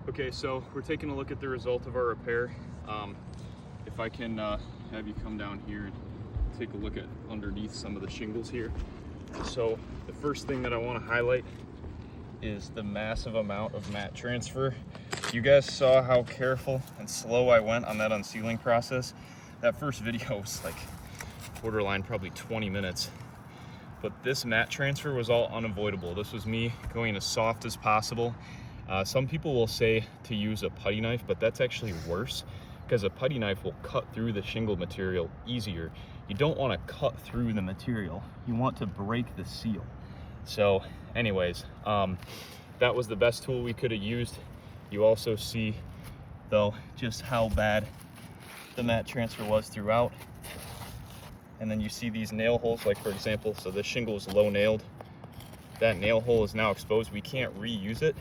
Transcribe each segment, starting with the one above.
Okay, so we're taking a look at the result of our repair. If I can have you come down here and take a look at underneath some of the shingles here. So the first thing that I want to highlight is the massive amount of mat transfer. You guys saw how careful and slow I went on that unsealing process. That first video was like borderline probably 20 minutes. But this mat transfer was all unavoidable. This was me going as soft as possible. Some people will say to use a putty knife, but that's actually worse because a putty knife will cut through the shingle material easier. You don't want to cut through the material. You want to break the seal. So anyways, that was the best tool we could have used. You also see though just how bad the mat transfer was throughout. And then you see these nail holes, like for example, so this shingle is low nailed. That nail hole is now exposed. We can't reuse it.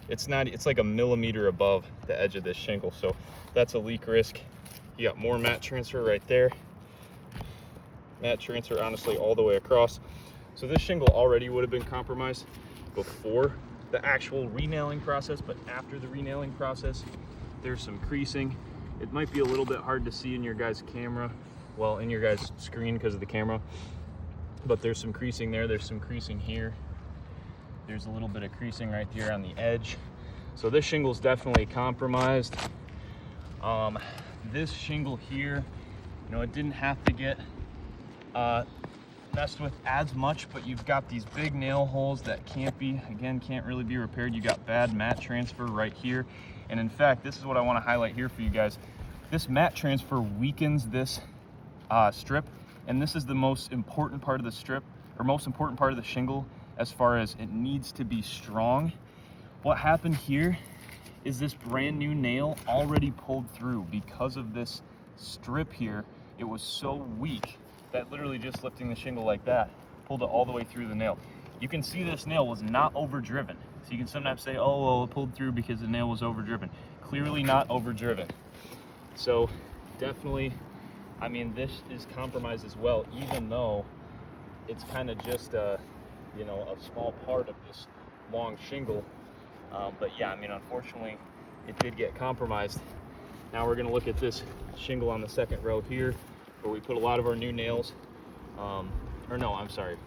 It's like a millimeter above the edge of this shingle. So that's a leak risk. You got more mat transfer right there. Mat transfer honestly all the way across. So this shingle already would have been compromised before the actual renailing process, but after the renailing process, there's some creasing. It might be a little bit hard to see in your guys' camera, well, in your guys' screen because of the camera, but there's some creasing there. There's some creasing here. There's a little bit of creasing right here on the edge. So this shingle's definitely compromised. This shingle here, you know, it didn't have to get messed with as much, but you've got these big nail holes that can't really be repaired. You got bad mat transfer right here. And in fact, this is what I want to highlight here for you guys. This mat transfer weakens this strip, and this is the most important part of the strip, or most important part of the shingle as far as it needs to be strong. What happened here is this brand new nail already pulled through because of this strip here. It was so weak that literally just lifting the shingle like that pulled it all the way through the nail. You can see this nail was not overdriven. So you can sometimes say, oh, well, it pulled through because the nail was overdriven. Clearly not overdriven. So definitely, I mean, this is compromised as well, even though it's kind of just a, you know, a small part of this long shingle. But yeah, I mean, unfortunately, it did get compromised. Now we're gonna look at this shingle on the second row here, where we put a lot of our new nails. Or no, I'm sorry.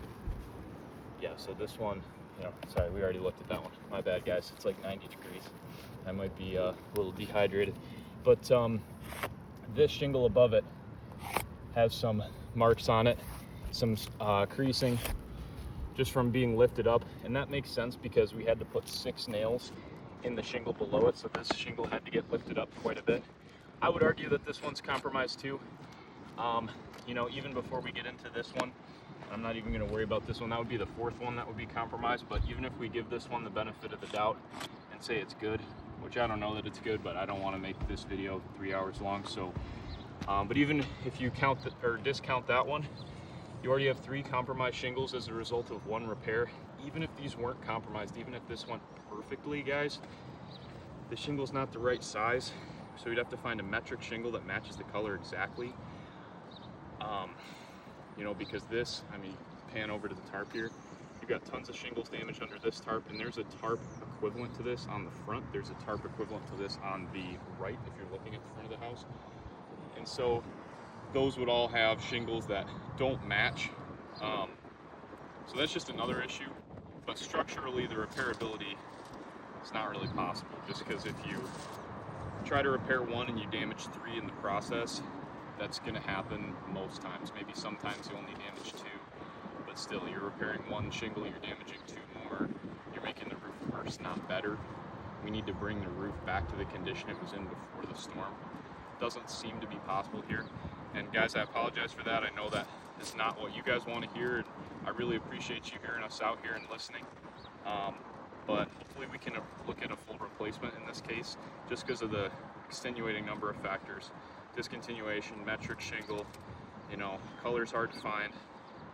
Yeah, so this one, you know, sorry, we already looked at that one. My bad, guys. It's like 90 degrees. I might be a little dehydrated. But this shingle above it has some marks on it, some creasing just from being lifted up. And that makes sense because we had to put 6 nails in the shingle below it. So this shingle had to get lifted up quite a bit. I would argue that this one's compromised too. You know, even before we get into this one, I'm not even going to worry about this one. That would be the 4th one that would be compromised. But even if we give this one the benefit of the doubt and say it's good, which I don't know that it's good, but I don't want to make this video 3 hours long. So, but even if you count or discount that one, you already have 3 compromised shingles as a result of 1 repair. Even if these weren't compromised, even if this went perfectly, guys, the shingle's not the right size. So we'd have to find a metric shingle that matches the color exactly. You know, because this, I mean, pan over to the tarp here, you've got tons of shingles damaged under this tarp, and there's a tarp equivalent to this on the front. There's a tarp equivalent to this on the right if you're looking at the front of the house. And so those would all have shingles that don't match. So that's just another issue. But structurally, the repairability is not really possible, just because if you try to repair 1 and you damage 3 in the process, that's going to happen most times. Maybe sometimes you only damage 2, but still, you're repairing 1 shingle, you're damaging 2 more. You're making the roof worse, not better. We need to bring the roof back to the condition it was in before the storm. Doesn't seem to be possible here. And guys, I apologize for that. I know that is not what you guys want to hear, and I really appreciate you hearing us out here and listening. But hopefully we can look at a full replacement in this case, just because of the extenuating number of factors. Discontinuation, metric shingle, you know, color's hard to find,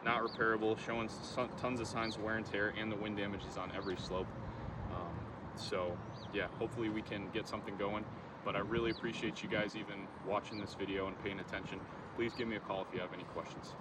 not repairable, showing tons of signs of wear and tear, and the wind damage is on every slope. So yeah, hopefully we can get something going, but I really appreciate you guys even watching this video and paying attention. Please give me a call if you have any questions.